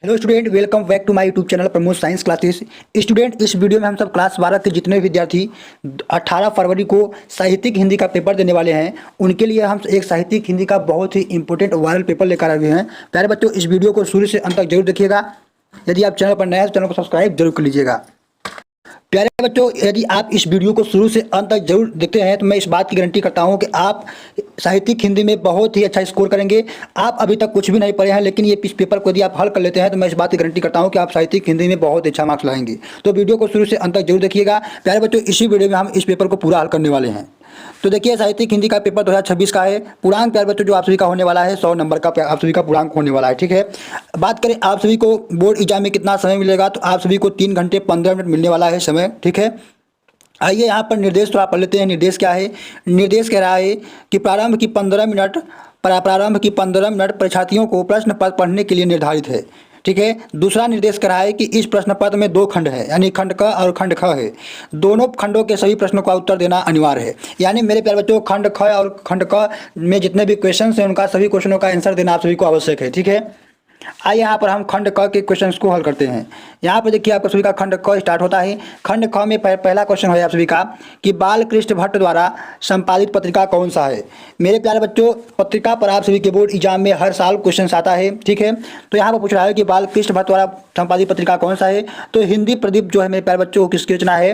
Hello student, welcome back to my YouTube channel Pramod science classes. Student, इस video में हम सब क्लास 12 के जितने विद्यार्थी 18 फरवरी को साहित्यिक हिंदी का पेपर देने वाले हैं, उनके लिए हम एक साहित्यिक हिंदी का बहुत ही इंपॉर्टेंट वायरल पेपर लेकर आए हुए हैं। प्यारे बच्चों, इस वीडियो को शुरू से अंत तक जरूर देखिएगा। यदि आप चैनल पर नए हैं तो चैनल को सब्सक्राइब जरूर कर लीजिएगा। प्यारे बच्चों, यदि आप इस वीडियो को शुरू से अंत तक जरूर देखते हैं तो मैं इस बात की गारंटी करता हूं कि आप साहित्यिक हिंदी में बहुत ही अच्छा स्कोर करेंगे। आप अभी तक कुछ भी नहीं पढ़े हैं, लेकिन ये इस पेपर को यदि आप हल कर लेते हैं तो मैं इस बात की गारंटी करता हूं कि आप साहित्यिक हिंदी में बहुत अच्छा मार्क्स लाएंगे। तो वीडियो को शुरू से अंत तक जरूर देखिएगा। प्यारे बच्चों, इसी वीडियो में हम इस पेपर को पूरा हल करने वाले हैं। तो देखिए, साहित्यिक हिंदी का पेपर 2026 का है। पूर्णांक प्यारे बच्चों जो आप सभी का होने वाला है 100 नंबर का आप सभी का पूर्णांक होने वाला है। ठीक है, बात करें आप सभी को बोर्ड एग्जाम में कितना समय मिलेगा, तो आप सभी को 3 घंटे 15 मिनट मिलने वाला है समय। ठीक है, आइए यहाँ पर निर्देश थोड़ा पढ़ लेते हैं। निर्देश क्या है? निर्देश कह रहा है कि प्रारंभ की 15 मिनट परीक्षार्थियों को प्रश्न पत्र पढ़ने के लिए निर्धारित है। ठीक है, दूसरा निर्देश कह रहा है कि इस प्रश्न पत्र में 2 खंड है, यानी खंड क और खंड ख है। दोनों खंडों के सभी प्रश्नों का उत्तर देना अनिवार्य है। यानी मेरे प्यारे बच्चों, खंड ख और खंड क में जितने भी क्वेश्चन हैं उनका सभी क्वेश्चनों का आंसर देना आप सभी को आवश्यक है। ठीक है, आइए यहाँ पर हम खंड क के क्वेश्चंस को हल करते हैं। यहाँ पर देखिए, आपका सभी का खंड क स्टार्ट होता है। खंड ख में पहला क्वेश्चन है आप सभी का कि बालकृष्ण भट्ट द्वारा संपादित पत्रिका कौन सा है। मेरे प्यारे बच्चों, पत्रिका पर आप सभी के बोर्ड एग्जाम में हर साल क्वेश्चन आता है। ठीक है, तो यहाँ पर पूछ रहा है कि बालकृष्ण भट्ट द्वारा संपादित पत्रिका कौन सा है। तो हिंदी प्रदीप जो है मेरे प्यारे बच्चों किसकी रचना है?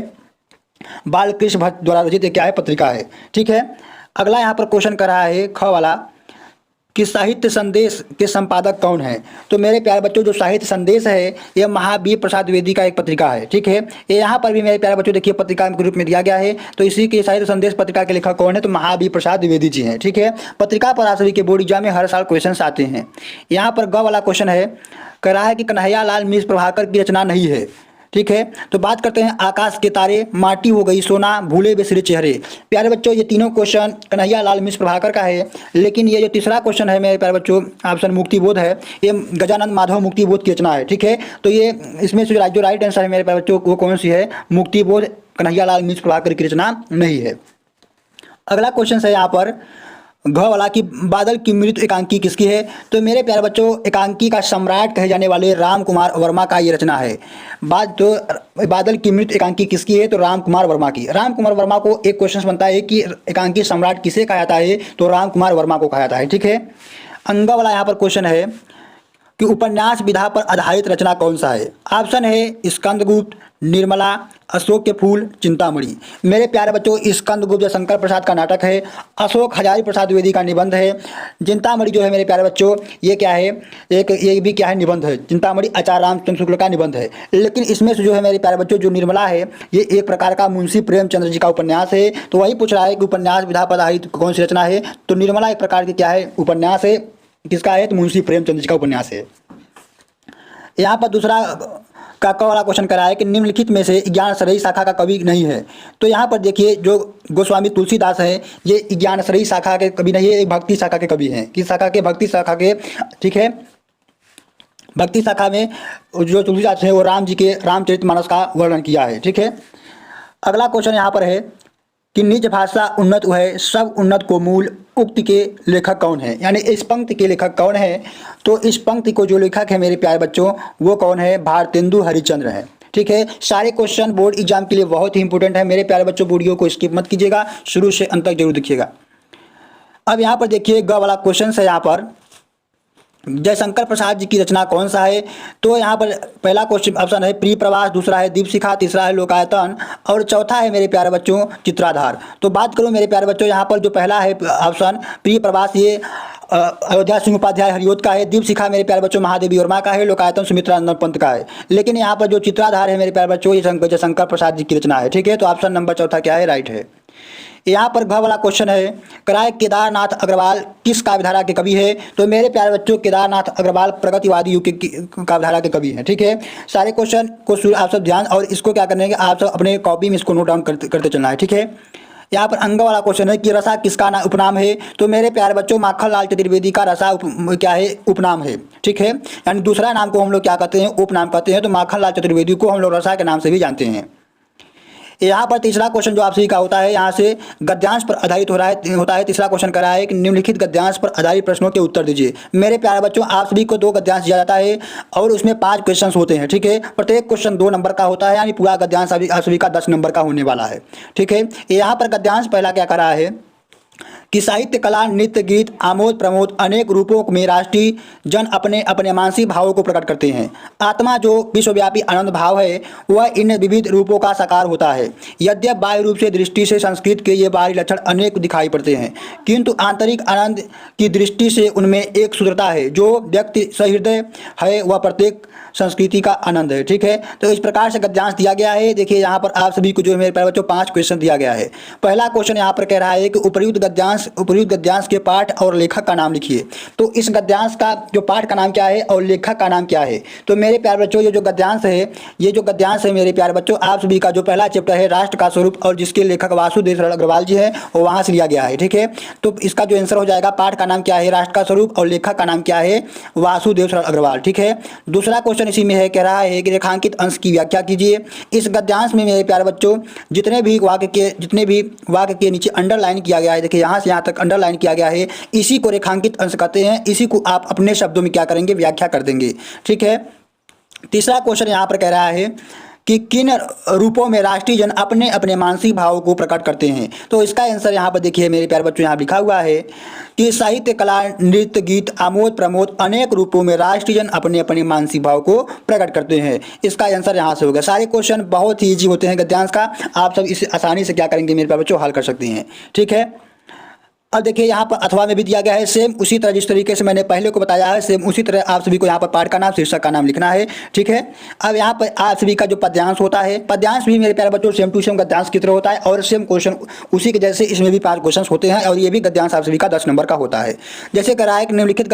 बालकृष्ण भट्ट द्वारा रचित क्या है? पत्रिका है। ठीक है, अगला यहाँ पर क्वेश्चन कर रहा है ख वाला कि साहित्य संदेश के संपादक कौन है। तो मेरे प्यारे बच्चों, जो साहित्य संदेश है यह महावीर प्रसाद द्विवेदी का एक पत्रिका है। ठीक है, ये यहाँ पर भी मेरे प्यारे बच्चों देखिए पत्रिका के रूप में दिया गया है। तो इसी के साहित्य संदेश पत्रिका के लेखक कौन है? तो महावीर प्रसाद द्विवेदी जी हैं। ठीक है, पत्रिका पर आप सभी के बोर्ड एग्जाम में हर साल क्वेश्चन आते हैं। यहाँ पर ग वाला क्वेश्चन है, कह रहा है कि कन्हैया लाल मिश्र प्रभाकर की रचना नहीं है। ठीक है, तो बात करते हैं आकाश के तारे, माटी हो गई सोना, भूले बिसरे चेहरे। प्यारे बच्चों, ये तीनों क्वेश्चन कन्हैया लाल मिश्र प्रभाकर का है। लेकिन ये जो तीसरा क्वेश्चन है मेरे प्यारे बच्चों, ऑप्शन मुक्तिबोध है, ये गजानंद माधव मुक्तिबोध की रचना है। ठीक है, तो ये इसमें से जो राइट आंसर है मेरे प्यारे बच्चों वो कौन सी है? मुक्तिबोध कन्हैया लाल मिश्र प्रभाकर की रचना नहीं है। अगला क्वेश्चन है यहाँ पर घ वाला कि बादल की मृत्यु एकांकी किसकी है। तो मेरे प्यारे बच्चों, एकांकी का सम्राट कहे जाने वाले राम कुमार वर्मा का ये रचना है। बादल की मृत्यु एकांकी किसकी है? तो राम कुमार वर्मा की। राम कुमार वर्मा को एक क्वेश्चन बनता है कि एकांकी सम्राट किसे कहा जाता है? तो राम कुमार वर्मा को कहा जाता है। ठीक है, अंग वाला यहाँ पर क्वेश्चन है कि उपन्यास विधा पर आधारित रचना कौन सा है। ऑप्शन है स्कंदगुप्त, निर्मला, अशोक के फूल, चिंतामणि। मेरे प्यारे बच्चों, स्कंदगुप्त जो शंकर प्रसाद का नाटक है, अशोक हजारी प्रसाद द्विवेदी का निबंध है, चिंतामणि जो है मेरे प्यारे बच्चों ये क्या है? ये भी क्या है? निबंध है। चिंतामणि आचार्य रामचंद्र शुक्ल का निबंध है। लेकिन इसमें से जो है मेरे प्यारे बच्चों जो निर्मला है ये एक प्रकार का मुंशी प्रेमचंद्र जी का उपन्यास है। तो वही पूछ रहा है कि उपन्यास विधा पर आधारित कौन सी रचना है। तो निर्मला एक प्रकार की क्या है? उपन्यास है। किसका है? तो मुंशी प्रेमचंद्र जी का उपन्यास है। यहाँ पर दूसरा का वाला क्वेश्चन करा है कि निम्नलिखित में से ज्ञानश्रेयी शाखा का कवि नहीं है। तो यहाँ पर देखिए, जो गोस्वामी तुलसीदास हैं ये ज्ञानश्रेयी शाखा के कवि नहीं है, एक भक्ति शाखा के कवि हैं। किस शाखा के? भक्ति शाखा के। ठीक है, भक्ति शाखा में जो तुलसीदास है वो राम जी के रामचरितमानस का वर्णन किया है। ठीक है, अगला क्वेश्चन यहाँ पर है कि निज भाषा उन्नत है, सब उन्नत को मूल, उक्ति के लेखक कौन है। यानी इस पंक्ति के लेखक कौन है? तो इस पंक्ति को जो लेखक है मेरे प्यारे बच्चों वो कौन है? भारतेंदु हरिश्चंद्र है। ठीक है, सारे क्वेश्चन बोर्ड एग्जाम के लिए बहुत ही इंपॉर्टेंट है। मेरे प्यारे बच्चों, वीडियो को स्किप मत कीजिएगा, शुरू से अंत तक जरूर देखिएगा। अब यहाँ पर देखिए, ग वाला क्वेश्चन है यहाँ पर जयशंकर प्रसाद जी की रचना कौन सा है। तो यहाँ पर पहला क्वेश्चन ऑप्शन है प्रिय प्रवास, दूसरा है दीपशिखा, तीसरा है लोकायतन और चौथा है मेरे प्यारे बच्चों चित्राधार। तो बात करूँ मेरे प्यारे बच्चों, यहाँ पर जो पहला है ऑप्शन प्रिय प्रवास ये अयोध्या सिंह उपाध्याय हरिओत का है, दीपशिखा मेरे प्यारे बच्चों महादेवी वर्मा का है, लोकायतन सुमित्रा नंदन पंत का है। लेकिन यहाँ पर जो चित्राधार है मेरे प्यारे बच्चों ये जयशंकर प्रसाद जी की रचना है। ठीक है, तो ऑप्शन नंबर चौथा क्या है? राइट है। यहाँ पर घ वाला क्वेश्चन है कराए केदारनाथ अग्रवाल किस काव्यधारा के कवि है। तो मेरे प्यारे बच्चों, केदारनाथ अग्रवाल प्रगतिवादी युग की काव्यधारा के कवि हैं। ठीक है, सारे क्वेश्चन को आप सब ध्यान और इसको क्या करने के आप सब अपने कॉपी में इसको नोट डाउन करते चलना है। ठीक है, यहाँ पर अंग वाला क्वेश्चन है कि रसा किसका उपनाम है। तो मेरे प्यारे बच्चों, माखनलाल चतुर्वेदी का रसा क्या है? उपनाम है। ठीक है, यानी दूसरा नाम को हम लोग क्या कहते हैं? उपनाम कहते हैं। तो माखनलाल चतुर्वेदी को हम लोग रसा के नाम से भी जानते हैं। यहाँ पर तीसरा क्वेश्चन जो आप सभी का होता है, यहाँ से गद्यांश पर आधारित होता है। तीसरा क्वेश्चन करा है कि निम्नलिखित गद्यांश पर आधारित प्रश्नों के उत्तर दीजिए। मेरे प्यारे बच्चों, आप सभी को 2 गद्यांश दिया जाता है और उसमें 5 क्वेश्चन होते हैं, ठीक है। प्रत्येक क्वेश्चन 2 नंबर का होता है, यानी पूरा गद्यांश आप सभी का 10 नंबर का होने वाला है, ठीक है। यहाँ पर गद्यांश पहला क्या करा है कि साहित्य, कला, नृत्य, गीत, आमोद प्रमोद अनेक रूपों में राष्ट्रीय जन अपने अपने मानसिक भावों को प्रकट करते हैं। आत्मा जो विश्वव्यापी आनंद भाव है वह इन विविध रूपों का साकार होता है। यद्यप बाह्य रूप से दृष्टि से संस्कृत के ये बाहरी लक्षण अनेक दिखाई पड़ते हैं, किंतु आंतरिक आनंद की दृष्टि से उनमें एक शुद्धता है जो व्यक्ति सहृदय है, वह प्रत्येक संस्कृति का आनंद है, ठीक है। तो इस प्रकार से गद्यांश दिया गया है। देखिए यहाँ पर आप सभी को जो मेरे प्यारे बच्चों 5 क्वेश्चन दिया गया है। पहला क्वेश्चन यहाँ पर कह रहा है कि उपर्युक्त गद्यांश के पाठ और लेखक का नाम लिखिए। तो इस गद्यांश का जो पाठ का नाम क्या है और लेखक का नाम क्या है? तो मेरे प्यारे बच्चों ये जो गद्यांश है मेरे प्यारे बच्चों, आप सभी का जो पहला चैप्टर है राष्ट्र का स्वरूप और जिसके लेखक वासुदेव शरण अग्रवाल जी हैं, वो वहाँ से लिया गया है, ठीक है। तो इसका जो आंसर हो जाएगा, पाठ का नाम क्या है राष्ट्र का स्वरूप और लेखक का नाम क्या है वासुदेव शरण अग्रवाल, ठीक है। दूसरा क्वेश्चन इसी में है, कह रहा है कि रेखांकित अंश की व्याख्या कीजिए। इस गद्यांश में मेरे प्यारे बच्चों जितने भी वाक्य के नीचे अंडरलाइन किया गया है, देखिए यहाँ से यहाँ तक अंडरलाइन किया गया है, इसी को रेखांकित अंश कहते हैं। इसी को आप अपने शब्दों में क्या करेंगे, व्याख्या कर देंगे, ठीक है। तीसरा क्वेश्चन यहाँ पर कह रहा है कि किन रूपों में राष्ट्रीय जन अपने अपने मानसिक भावों को प्रकट करते हैं। तो इसका आंसर यहाँ पर देखिए मेरे प्यारे बच्चों, यहाँ लिखा हुआ है कि साहित्य, कला, नृत्य, गीत, आमोद प्रमोद अनेक रूपों में राष्ट्रीय जन अपने अपने मानसिक भाव को प्रकट करते हैं। इसका आंसर यहाँ से होगा। सारे क्वेश्चन बहुत ही ईजी होते हैं गद्यांश का, आप सब इसे आसानी से क्या करेंगे मेरे प्यारे बच्चों, हल कर सकते हैं, ठीक है। अब देखिए यहाँ पर अथवा में भी दिया गया है, सेम उसी तरह जिस तरीके से मैंने पहले को बताया है, सेम उसी तरह आप सभी को यहाँ पर पाठ का नाम, शीर्षक का नाम लिखना है, ठीक है। अब यहाँ पर आप सभी का जो पद्यांश होता है, पद्यांश भी मेरे प्यारे बच्चों सेम टू सेम गद्यांश की तरह होता है और सेम क्वेश्चन उसी के जैसे इसमें भी 5 क्वेश्चन होते हैं और ये भी गद्यांश आप सभी का 10 नंबर का होता है। जैसे कह रहा है कि निम्नलिखित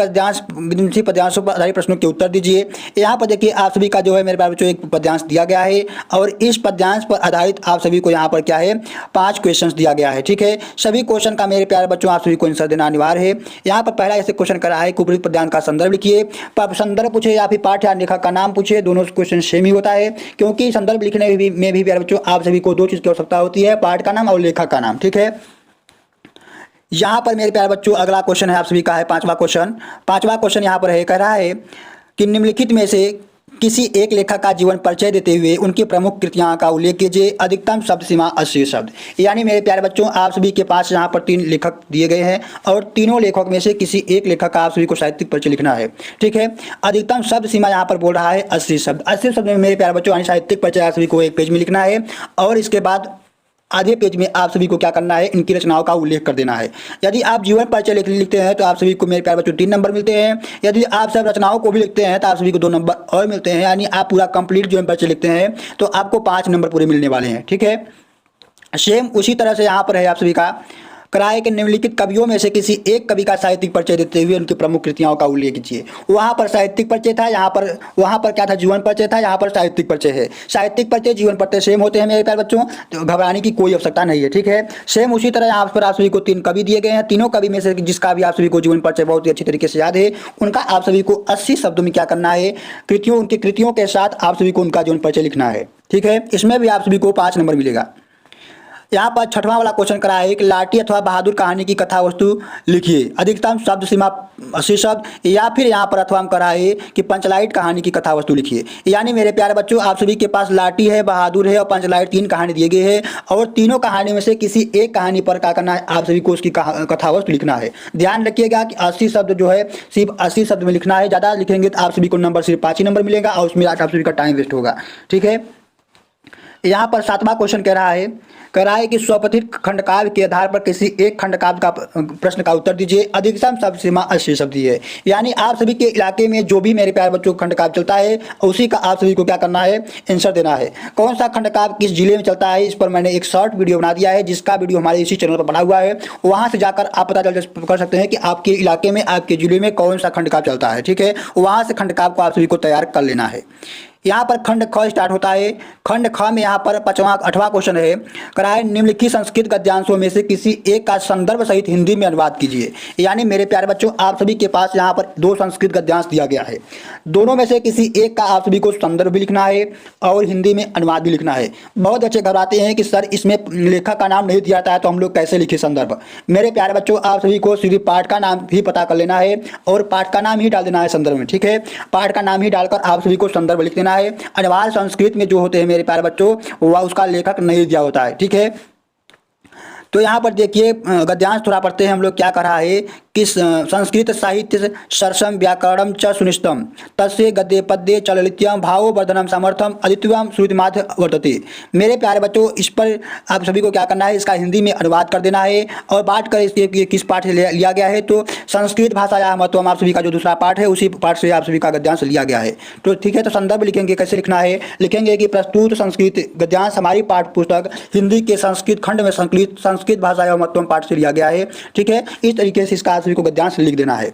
पद्यांशों पर आधारित प्रश्नों के उत्तर दीजिए। यहाँ पर देखिए आप सभी का जो है मेरे प्यारे बच्चों एक पद्यांश दिया गया है और इस पद्यांश पर आधारित आप सभी को यहाँ पर क्या है 5 क्वेश्चन दिया गया है, ठीक है। सभी क्वेश्चन का मेरे प्यारे बच्चों आप सभी को आंसर देना अनिवार्य है। यहाँ पर पहला ऐसे क्वेश्चन करा है कि उपयुक्त पद्यांश का संदर्भ लिखिए। संदर्भ पूछे या फिर पाठ या लेखक का नाम पूछे, दोनों क्वेश्चन सेम ही होता है, क्योंकि संदर्भ लिखने में भी प्यारे बच्चों आप सभी को 2 चीज की आवश्यकता होती है, पाठ का नाम और लेखक का नाम, ठीक है। यहाँ पर मेरे प्यारे बच्चों अगला क्वेश्चन है आप सभी का है 5वां क्वेश्चन यहाँ पर है, कह रहा है कि निम्नलिखित में से किसी एक लेखक का जीवन परिचय देते हुए उनकी प्रमुख कृतियां का उल्लेख कीजिए। अधिकतम शब्द सीमा 80 शब्द। यानी मेरे प्यारे बच्चों आप सभी के पास यहाँ पर 3 लेखक दिए गए हैं और तीनों लेखक में से किसी एक लेखक का आप सभी को साहित्यिक परिचय लिखना है, ठीक है। अधिकतम शब्द सीमा यहाँ पर बोल रहा है 80 शब्द। 80 शब्द में मेरे प्यारे बच्चों यानी साहित्यिक परिचय आप सभी को 1 पेज में लिखना है और इसके बाद आधे पेज में आप सभी को क्या करना है, इनकी रचनाओं का उल्लेख कर देना है। यदि आप जीवन परिचय लिखते हैं तो आप सभी को मेरे प्यारे बच्चों 3 नंबर मिलते हैं। यदि आप सब रचनाओं को भी लिखते हैं तो आप सभी को 2 नंबर और मिलते हैं, यानी आप पूरा कंप्लीट जीवन परिचय लिखते हैं तो आपको 5 नंबर पूरे मिलने वाले हैं, ठीक है। सेम उसी तरह से यहाँ पर है आप सभी का कराए कि निम्नलिखित कवियों में से किसी एक कवि का साहित्यिक परिचय देते हुए उनकी प्रमुख कृतियों का उल्लेख कीजिए। वहाँ पर साहित्यिक परिचय था, वहाँ पर क्या था, जीवन परिचय था, यहाँ पर साहित्यिक परिचय है। साहित्यिक परिचय जीवन परिचय सेम होते हैं मेरे प्यारे बच्चों, तो घबराने की कोई आवश्यकता नहीं है, ठीक है। सेम उसी तरह यहाँ पर आप सभी को 3 कवि दिए गए हैं। तीनों कवि में से जिसका भी आप सभी को जीवन परिचय बहुत ही अच्छी तरीके से याद है, उनका आप सभी को 80 शब्दों में क्या करना है, उनकी कृतियों के साथ आप सभी को उनका जीवन परिचय लिखना है, ठीक है। इसमें भी आप सभी को 5 नंबर मिलेगा। यहाँ पर 6वां वाला क्वेश्चन करा है कि लाठी अथवा बहादुर कहानी की कथा वस्तु लिखिए। अधिकतम शब्द सीमा 80 शब्द। या फिर यहाँ पर अथवा करा है कि पंचलाइट कहानी की कथा वस्तु लिखिए। यानी मेरे प्यारे बच्चों आप सभी के पास लाठी है, बहादुर है और पंचलाइट 3 कहानी दिए गए हैं और तीनों कहानी में से किसी एक कहानी पर क्या करना है, आप सभी को उसकी कथा वस्तु लिखना है। ध्यान रखिएगा कि 80 शब्द जो है सिर्फ 80 शब्द में लिखना है। ज़्यादा लिखेंगे तो आप सभी को नंबर सिर्फ 5 ही नंबर मिलेगा और उसमें आप सभी का टाइम वेस्ट होगा, ठीक है। यहाँ पर 7वां क्वेश्चन कह रहा है कि स्वपथित खंडकाव्य के आधार पर किसी एक खंडकाव्य का प्रश्न का उत्तर दीजिए। अधिकतम शब्द सीमा 80 शब्द है। यानी आप सभी के इलाके में जो भी मेरे प्यारे बच्चों खंडकाव्य चलता है उसी का आप सभी को क्या करना है, आंसर देना है। कौन सा खंडकाव्य किस जिले में चलता है, इस पर मैंने एक शॉर्ट वीडियो बना दिया है, जिसका वीडियो हमारे इसी चैनल पर बना हुआ है। वहाँ से जाकर आप पता कर सकते हैं कि आपके इलाके में, आपके जिले में कौन सा खंडकाव्य चलता है, ठीक है। वहाँ से खंडकाव्य को आप सभी को तैयार कर लेना है। यहाँ पर खंड ख स्टार्ट होता है। खंड ख में यहाँ पर 8वां क्वेश्चन है, कराए निम्नलिखित संस्कृत गद्यांशों में से किसी एक का संदर्भ सहित हिंदी में अनुवाद कीजिए। यानी मेरे प्यारे बच्चों, आप सभी के पास यहाँ पर 2 संस्कृत गद्यांश दिया गया है, दोनों में से किसी एक का आप सभी को संदर्भ भी लिखना है और हिंदी में अनुवाद भी लिखना है। बहुत अच्छे घबराते हैं कि सर इसमें लेखक का नाम नहीं दिया जाता है तो हम लोग कैसे लिखे संदर्भ। मेरे प्यारे बच्चों, आप सभी को सिर्फ पाठ का नाम ही पता कर लेना है और पाठ का नाम ही डाल देना है संदर्भ में, ठीक है। पाठ का नाम ही डालकर आप सभी को संदर्भ लिख देना है। अनिवार्य संस्कृत में जो होते हैं मेरे प्यारे बच्चों, वह उसका लेखक नहीं दिया होता है, ठीक है। तो यहाँ पर देखिए गद्यांश थोड़ा पढ़ते हैं हम लोग। क्या कर रहा है कि संस्कृत साहित्य सरसम व्याकरणम च सुनिष्टम तस्य गद्य पद्य चललित्यम भावो वर्धनम सामर्थ्यम अदित्यम श्रुतिमाध्य वर्तते। मेरे प्यारे बच्चों, इस पर आप सभी को क्या करना है, इसका हिंदी में अनुवाद कर देना है। और बात करें इसके किस पाठ से लिया गया है, तो संस्कृत भाषा या महत्वम आप सभी का जो दूसरा पाठ है उसी पाठ से आप सभी का गद्यांश लिया गया है। तो ठीक है, तो संदर्भ लिखेंगे, कैसे लिखना है, लिखेंगे कि प्रस्तुत संस्कृत गद्यांश हमारी पाठ पुस्तक हिंदी के संस्कृत खंड में संस्कृत भाषा या महत्वम पाठ से लिया गया है, ठीक है। इस तरीके से इसका सभी को गद्यांश लिख देना है।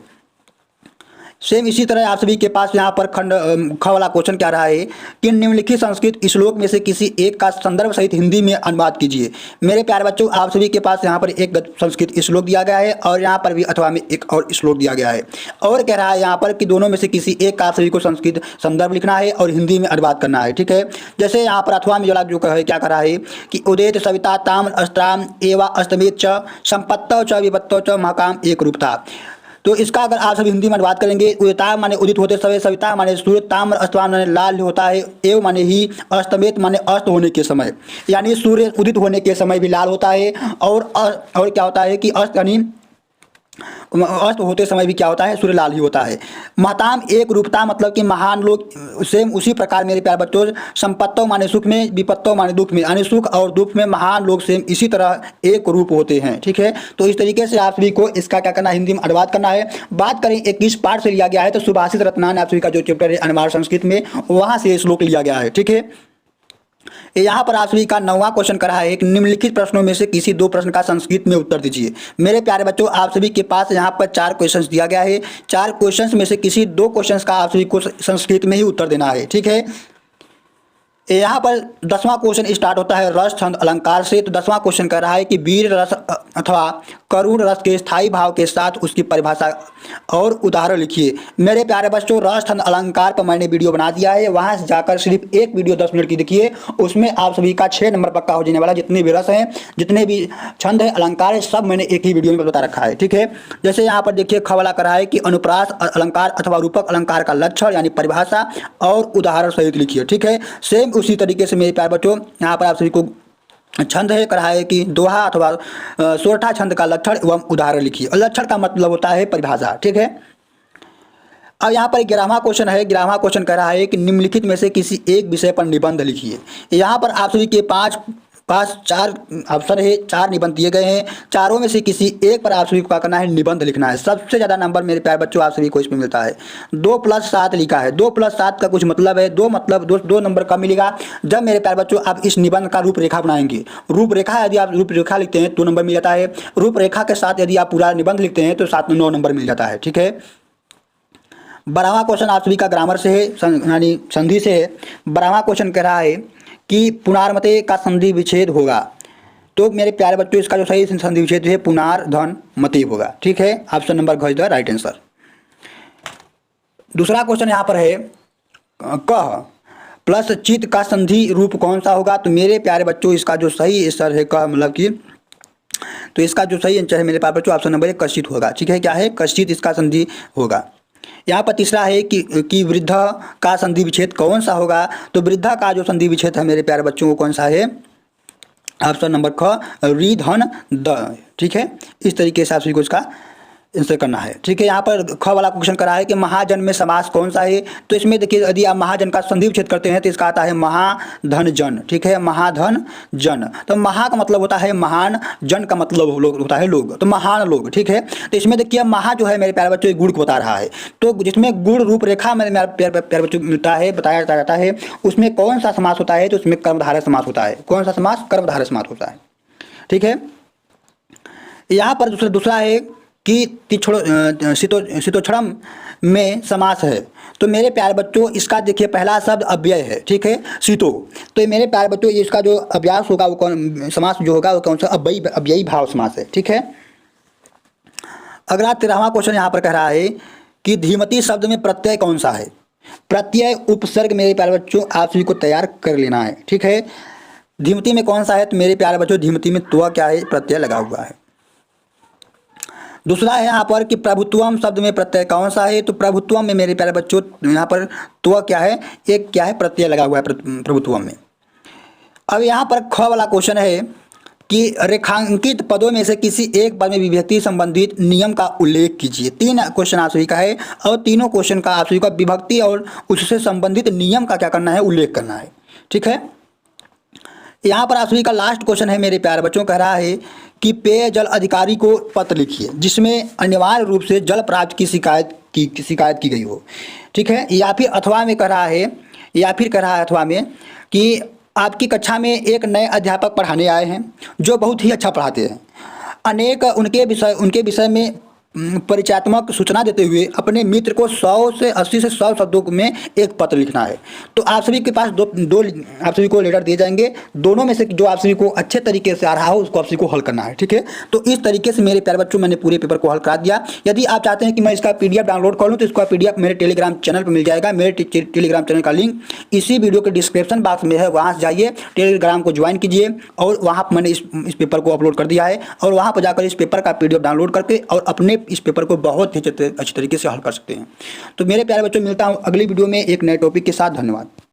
सेम इसी तरह आप सभी के पास यहाँ पर खंड ख वाला क्वेश्चन क्या रहा है कि निम्नलिखित संस्कृत श्लोक में से किसी एक का संदर्भ सहित हिंदी में अनुवाद कीजिए। मेरे प्यारे बच्चों, आप सभी के पास यहाँ पर एक संस्कृत श्लोक दिया गया है और यहाँ पर भी अथवा में एक और श्लोक दिया गया है और कह रहा है यहाँ पर कि दोनों में से किसी एक का आप सभी को संस्कृत संदर्भ लिखना है और हिंदी में अनुवाद करना है, ठीक है। जैसे यहाँ पर अथवा में जो है क्या कर रहा है कि उदेत सविता ताम अस्त्राम एवा अस्तमेत च संपत्तौ च विपत्तौ च महाकाम एक रूप था। तो इसका अगर आप सभी हिंदी में बात करेंगे, उदिता माने उदित होते समय, सविता माने सूर्य, ताम्र अस्तान माने लाल होता है, एव माने ही, अस्तमेत माने अस्त होने के समय, यानी सूर्य उदित होने के समय भी लाल होता है। और क्या होता है कि अस्त यानी अस्त होते समय भी क्या होता है, सूर्य लाल ही होता है। महताम एक रूपता मतलब कि महान लोग, सेम उसी प्रकार मेरे प्यारे बच्चों संपत्तों माने सुख में, विपत्तों माने दुख में, यानी सुख और दुख में महान लोग सेम इसी तरह एक रूप होते हैं, ठीक है। तो इस तरीके से आप सभी को इसका क्या करना है, हिंदी में अनुवाद करना है। बात करें 21 पाठ से लिया गया है तो सुभाषित रत्नान आप सभी का जो चैप्टर है अनिवार्य संस्कृत में, वहाँ से श्लोक लिया गया है, ठीक है। यहाँ पर आप सभी का 9वां क्वेश्चन करा है, एक निम्नलिखित प्रश्नों में से किसी 2 प्रश्न का संस्कृत में उत्तर दीजिए। मेरे प्यारे बच्चों, आप सभी के पास यहाँ पर 4 क्वेश्चंस दिया गया है। 4 क्वेश्चंस में से किसी 2 क्वेश्चंस का आप सभी को संस्कृत में ही उत्तर देना है, ठीक है। यहाँ पर 10वां क्वेश्चन स्टार्ट होता है रस छंद अलंकार से। तो 10वां क्वेश्चन कह रहा है कि वीर रस अथवा करुण रस के स्थायी भाव के साथ उसकी परिभाषा और उदाहरण लिखिए। मेरे प्यारे बच्चों, रस छंद अलंकार पर मैंने वीडियो बना दिया है, वहां से जाकर सिर्फ एक वीडियो 10 मिनट की देखिए, उसमें आप सभी का 6 नंबर पक्का हो जाने वाला। जितने भी रस हैं, जितने भी छंद है, अलंकार है, सब मैंने एक ही वीडियो में बता रखा है, ठीक है। जैसे यहाँ पर देखिए ख वाला करा है कि अनुप्रास अलंकार अथवा रूपक अलंकार का लक्षण यानी परिभाषा और उदाहरण सहित लिखिए, ठीक है। सेम उसी तरीके से मेरे प्यारे बच्चों यहाँ पर आप सभी को छंद है कहा है कि दोहा अथवा सोरठा छंद का लक्षण एवं उदाहरण लिखिए। और लक्षण का मतलब होता है परिभाषा, ठीक है। अब यहाँ पर 11वां क्वेश्चन है। 11वां क्वेश्चन कह रहा है कि निम्नलिखित में से किसी एक विषय पर निबंध लिखिए। यहाँ पर आप सभी के पास 4 ऑप्शन है, 4 निबंध दिए गए हैं। चारों में से किसी एक पर आप सभी को क्या करना है, निबंध लिखना है। सबसे ज़्यादा नंबर मेरे प्यारे बच्चों आप सभी को इसमें मिलता है। 2+7 लिखा है। 2+7 का कुछ मतलब है, 2 नंबर कम मिलेगा जब मेरे प्यारे बच्चों आप इस निबंध का रूपरेखा बनाएंगे। रूपरेखा यदि आप रूपरेखा लिखते हैं 2 नंबर मिल जाता है। रूपरेखा के साथ यदि आप पूरा निबंध लिखते हैं तो साथ में 9 नंबर मिल जाता है, ठीक है। 12वां क्वेश्चन आप सभी का ग्रामर से है, यानी संधि से है। 12वां क्वेश्चन कह रहा है कि पुनारमते का संधि विच्छेद होगा। तो मेरे प्यारे बच्चों इसका जो सही संधि विच्छेद है पुनार धन मति होगा, ठीक है। ऑप्शन नंबर घ इज द राइट आंसर। दूसरा क्वेश्चन यहाँ पर है कह प्लस चित का संधि रूप कौन सा होगा। तो मेरे प्यारे बच्चों इसका जो सही आंसर है कह मतलब कि, तो इसका जो सही आंसर है मेरे प्यारे बच्चों ऑप्शन नंबर 1 कश्चित होगा, ठीक है। क्या है, कश्चित इसका संधि होगा। यहाँ पर तीसरा है कि वृद्ध का संधि विच्छेद कौन सा होगा। तो वृद्धा का जो संधि विच्छेद है मेरे प्यारे बच्चों को कौन सा है, ऑप्शन नंबर ख री धन द, ठीक है। इस तरीके से आप सभी को इसका आंसर करना है, ठीक है। यहाँ पर ख वाला क्वेश्चन करा है कि महाजन में समास कौन सा है। तो इसमें देखिए यदि आप महाजन का संधि विच्छेद करते हैं तो इसका आता है महाधन जन, ठीक है। महाधन जन, तो महा का मतलब होता है महान, जन का मतलब लोग होता है लोग, तो महान लोग, ठीक है। तो इसमें देखिए महा जो है मेरे प्यारे बच्चों गुण को बता रहा है। तो जिसमें गुण रूपरेखा में मेरे प्यारे बच्चों मिलता है, बताया जाता है उसमें कौन सा समास होता है। तो उसमें कर्मधारय समास होता है। कौन सा समास, कर्मधारय समास होता है, ठीक है। यहाँ पर दूसरा है कि शीतोष्णम में समास है। तो मेरे प्यारे बच्चों इसका देखिए पहला शब्द अव्यय है, ठीक है, शीतो। तो मेरे प्यारे बच्चों इसका जो अभ्यास होगा वो कौन समास जो होगा वो कौन सा अव्ययी भाव समास है, ठीक है। अगला 13वां क्वेश्चन यहाँ पर कह रहा है कि धीमती शब्द में प्रत्यय कौन सा है। प्रत्यय उपसर्ग मेरे प्यारे बच्चों आप सभी को तैयार कर लेना है, ठीक है। धीमती में कौन सा है, तो मेरे प्यारे बच्चों धीमती में त्व क्या है, प्रत्यय लगा हुआ है। दूसरा है यहाँ पर कि प्रभुत्वम शब्द में प्रत्यय कौन सा है, तो प्रभुत्वम में मेरे प्यारे बच्चों यहाँ पर त्व क्या है, एक क्या है, प्रत्यय लगा हुआ है प्रभुत्वम में। अब यहाँ पर ख वाला क्वेश्चन है कि रेखांकित पदों में से किसी एक पद में विभक्ति संबंधित नियम का उल्लेख कीजिए। 3 क्वेश्चन आप सभी का है और तीनों क्वेश्चन का आप सभी का विभक्ति और उससे संबंधित नियम का क्या करना है, उल्लेख करना है, ठीक है। यहाँ पर आप सभी का लास्ट क्वेश्चन है मेरे प्यारे बच्चों, कह रहा है कि पेयजल अधिकारी को पत्र लिखिए जिसमें अनिवार्य रूप से जल प्राप्ति की शिकायत की गई हो, ठीक है। या फिर अथवा में कह रहा है अथवा में कि आपकी कक्षा में एक नए अध्यापक पढ़ाने आए हैं जो बहुत ही अच्छा पढ़ाते हैं। अनेक उनके विषय में परिचयात्मक सूचना देते हुए अपने मित्र को 100 से 80 से 100 शब्दों में एक पत्र लिखना है। तो आप सभी के पास दो आप सभी को लेटर दिए जाएंगे, दोनों में से जो आप सभी को अच्छे तरीके से आ रहा हो उसको आप सभी को हल करना है, ठीक है। तो इस तरीके से मेरे प्यारे बच्चों मैंने पूरे पेपर को हल करा दिया। यदि आप चाहते हैं कि मैं इसका PDF डाउनलोड कर लूँ तो इसका PDF मेरे टेलीग्राम चैनल पर मिल जाएगा। मेरे टेलीग्राम चैनल का लिंक इसी वीडियो के डिस्क्रिप्शन बॉक्स में है, वहाँ से जाइए, टेलीग्राम को ज्वाइन कीजिए और वहाँ पर मैंने इस पेपर को अपलोड कर दिया है और वहाँ पर जाकर इस पेपर का PDF डाउनलोड करके और अपने इस पेपर को बहुत ही अच्छी तरीके से हल कर सकते हैं। तो मेरे प्यारे बच्चों मिलता हूँ अगली वीडियो में एक नए टॉपिक के साथ। धन्यवाद।